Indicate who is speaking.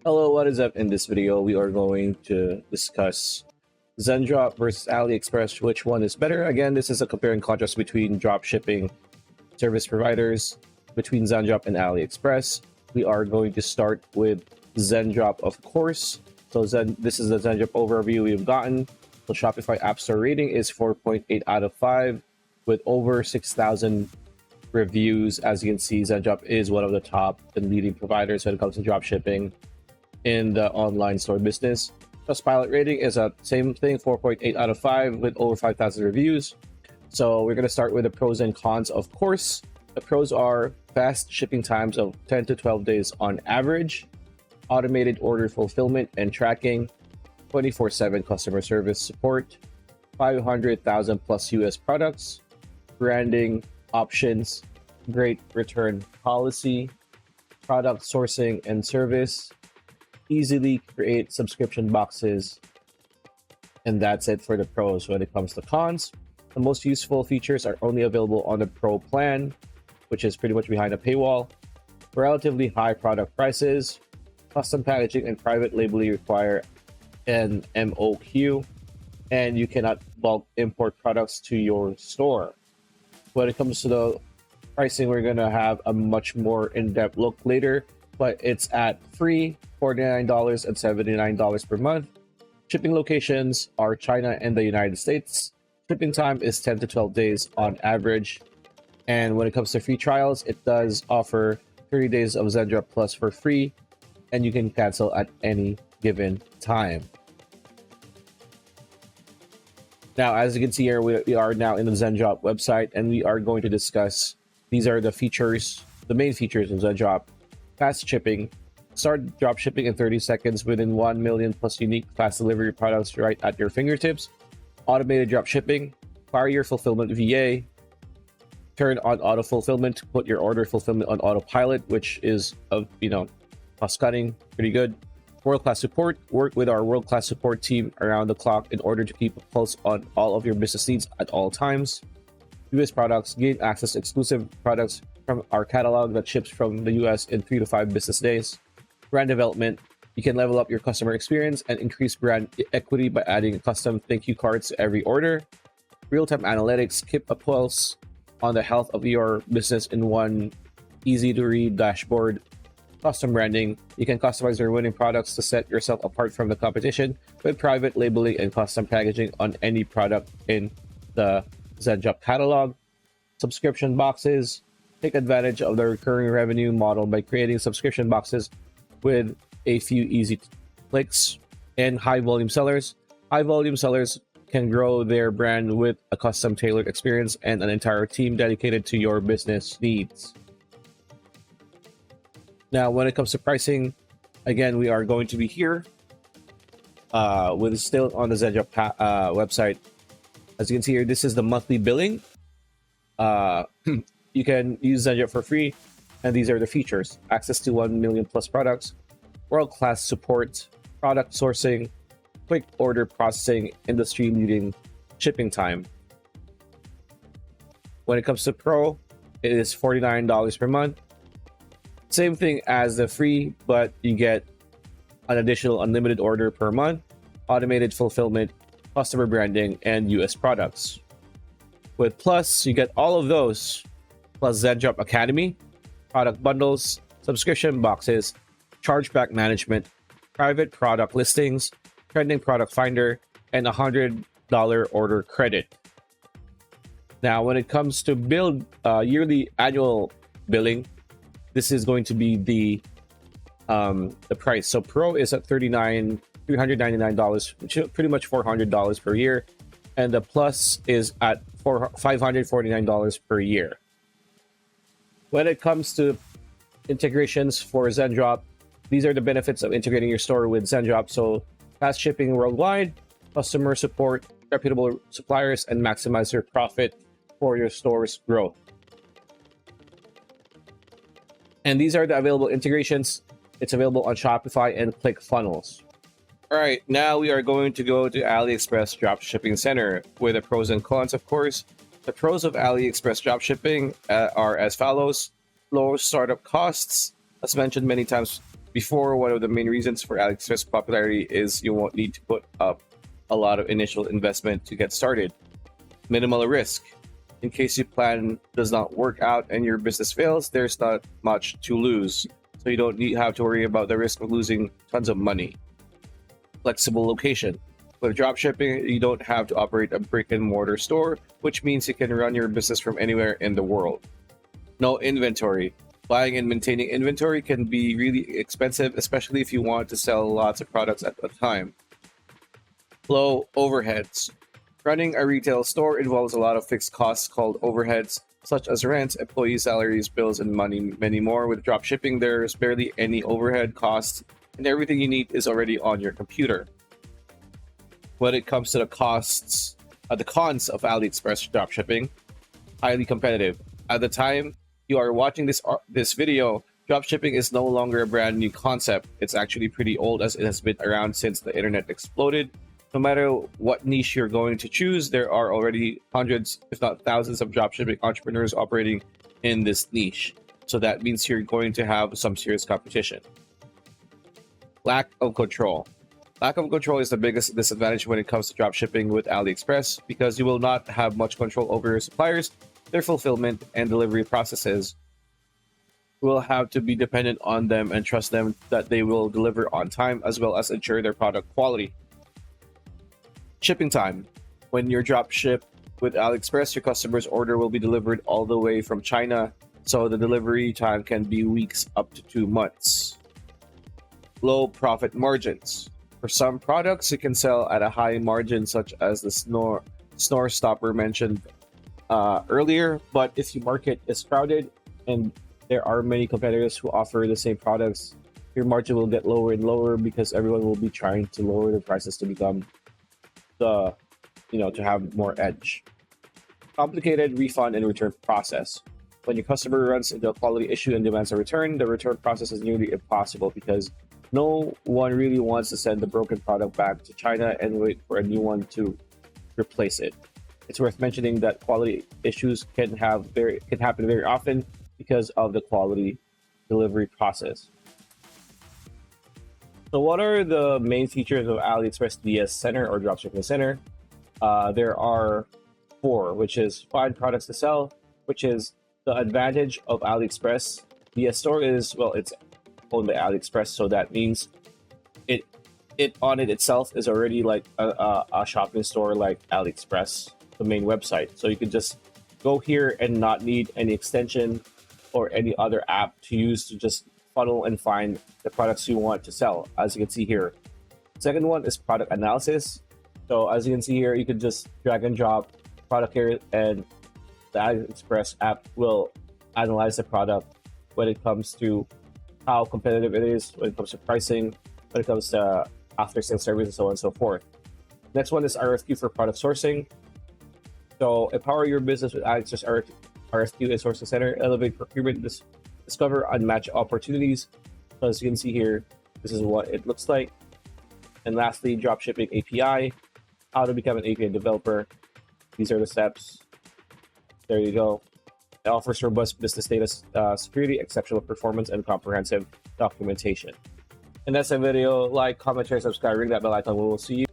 Speaker 1: Hello, what is up? In this video, we are going to discuss Zendrop versus AliExpress. Which one is better? Again, this is a compare and contrast between drop shipping service providers between Zendrop and AliExpress. We are going to start with Zendrop, of course. So this is the Zendrop overview we've gotten. The Shopify App Store rating is 4.8 out of 5 with over 6,000 reviews. As you can see, Zendrop is one of the top and leading providers when it comes to drop shipping in the online store business. Trustpilot rating is a same thing, 4.8 out of 5 with over 5,000 reviews. So we're going to start with the pros and cons, of course. The pros are fast shipping times of 10 to 12 days on average, automated order fulfillment and tracking, 24/7 customer service support, 500,000 plus US products, branding options, great return policy, product sourcing and service, easily create subscription boxes, and that's it for the pros. When it comes to cons, the most useful features are only available on the pro plan, which is pretty much behind a paywall, relatively high product prices, custom packaging and private labeling require an MOQ, and you cannot bulk import products to your store. When it comes to the pricing, we're going to have a much more in-depth look later, but it's at free $49 and $79 per month. Shipping locations are China and the United States. Shipping time is 10 to 12 days on average. And when it comes to free trials, it does offer 30 days of Zendrop Plus for free, and you can cancel at any given time. Now, as you can see here, we are now in the Zendrop website, and we are going to discuss, these are the features, the main features of Zendrop. Fast shipping. Start drop shipping in 30 seconds within 1 million plus unique fast delivery products right at your fingertips. Automated drop shipping. Fire your fulfillment VA. Turn on auto fulfillment. Put your order fulfillment on autopilot, which is cost cutting, pretty good. World-class support. Work with our world-class support team around the clock in order to keep a pulse on all of your business needs at all times. US products. Gain access to exclusive products from our catalog that ships from the US in 3 to 5 business days. Brand development. You can level up your customer experience and increase brand equity by adding custom thank you cards to every order. Real-time analytics. Keep a pulse on the health of your business in one easy-to-read dashboard. Custom branding. You can customize your winning products to set yourself apart from the competition with private labeling and custom packaging on any product in the Zendrop catalog. Subscription boxes. Take advantage of the recurring revenue model by creating subscription boxes with a few easy clicks. And high volume sellers. High volume sellers can grow their brand with a custom tailored experience and an entire team dedicated to your business needs. Now, when it comes to pricing, again, we are going to be here with still on the Zendrop website. As you can see here, this is the monthly billing. You can use Zendrop for free, and these are the features: access to 1 million plus products, world-class support, product sourcing, quick order processing, industry-leading shipping time. When it comes to Pro, it is $49 per month. Same thing as the free, but you get an additional unlimited order per month, automated fulfillment, customer branding, and US products. With Plus, you get all of those, plus Zendrop Academy, product bundles, subscription boxes, chargeback management, private product listings, trending product finder, and $100 order credit. Now, when it comes to yearly annual billing, this is going to be the price. So Pro is at $399, which is pretty much $400 per year, and the Plus is at $549 per year. When it comes to integrations for Zendrop, these are the benefits of integrating your store with Zendrop. So fast shipping worldwide, customer support, reputable suppliers, and maximize your profit for your store's growth. And these are the available integrations. It's available on Shopify and ClickFunnels. All right, now we are going to go to AliExpress Dropshipping Center with the pros and cons, of course. The pros of AliExpress dropshipping are as follows: low startup costs. As mentioned many times before, one of the main reasons for AliExpress popularity is you won't need to put up a lot of initial investment to get started. Minimal risk. In case your plan does not work out and your business fails, there's not much to lose. So you don't have to worry about the risk of losing tons of money. Flexible location. With dropshipping, you don't have to operate a brick and mortar store, which means you can run your business from anywhere in the world. No inventory. Buying and maintaining inventory can be really expensive, especially if you want to sell lots of products at a time. Low overheads. Running a retail store involves a lot of fixed costs called overheads, such as rent, employee salaries, bills, and many more. With dropshipping, there's barely any overhead costs, and everything you need is already on your computer. When it comes to the cons of AliExpress dropshipping, highly competitive. At the time you are watching this video, dropshipping is no longer a brand new concept. It's actually pretty old, as it has been around since the internet exploded. No matter what niche you're going to choose, there are already hundreds, if not thousands, of dropshipping entrepreneurs operating in this niche. So that means you're going to have some serious competition. Lack of control. Lack of control is the biggest disadvantage when it comes to dropshipping with AliExpress, because you will not have much control over your suppliers, their fulfillment, and delivery processes. You will have to be dependent on them and trust them that they will deliver on time, as well as ensure their product quality. Shipping time. When you're dropship with AliExpress, your customer's order will be delivered all the way from China, so the delivery time can be weeks up to 2 months. Low profit margins. For some products, you can sell at a high margin, such as the snore stopper mentioned earlier, but if your market is crowded and there are many competitors who offer the same products, your margin will get lower and lower because everyone will be trying to lower the prices to become to have more edge. Complicated refund and return process. When your customer runs into a quality issue and demands a return, the return process is nearly impossible because no one really wants to send the broken product back to China and wait for a new one to replace it. It's worth mentioning that quality issues can happen very often because of the quality delivery process. So what are the main features of AliExpress DS Center or Dropshipping Center? There are 4, which is find products to sell, which is the advantage of AliExpress. DS Store is, well, it's owned by AliExpress, so that means it on it itself is already like a shopping store like AliExpress, the main website. So you can just go here and not need any extension or any other app to use to just funnel and find the products you want to sell, as you can see here. Second one is product analysis. So as you can see here, you can just drag and drop product here, and the AliExpress app will analyze the product when it comes to how competitive it is, when it comes to pricing, when it comes to after sales service, and so on and so forth. Next one is RFQ for product sourcing. So empower your business with AliExpress RFQ and Sourcing Center, elevate procurement, discover unmatched opportunities. So as you can see here, this is what it looks like. And lastly, dropshipping API, how to become an API developer. These are the steps. There you go. It offers robust business data security, exceptional performance, and comprehensive documentation. And that's the video. Like, comment, share, subscribe, ring that bell icon. We will see you.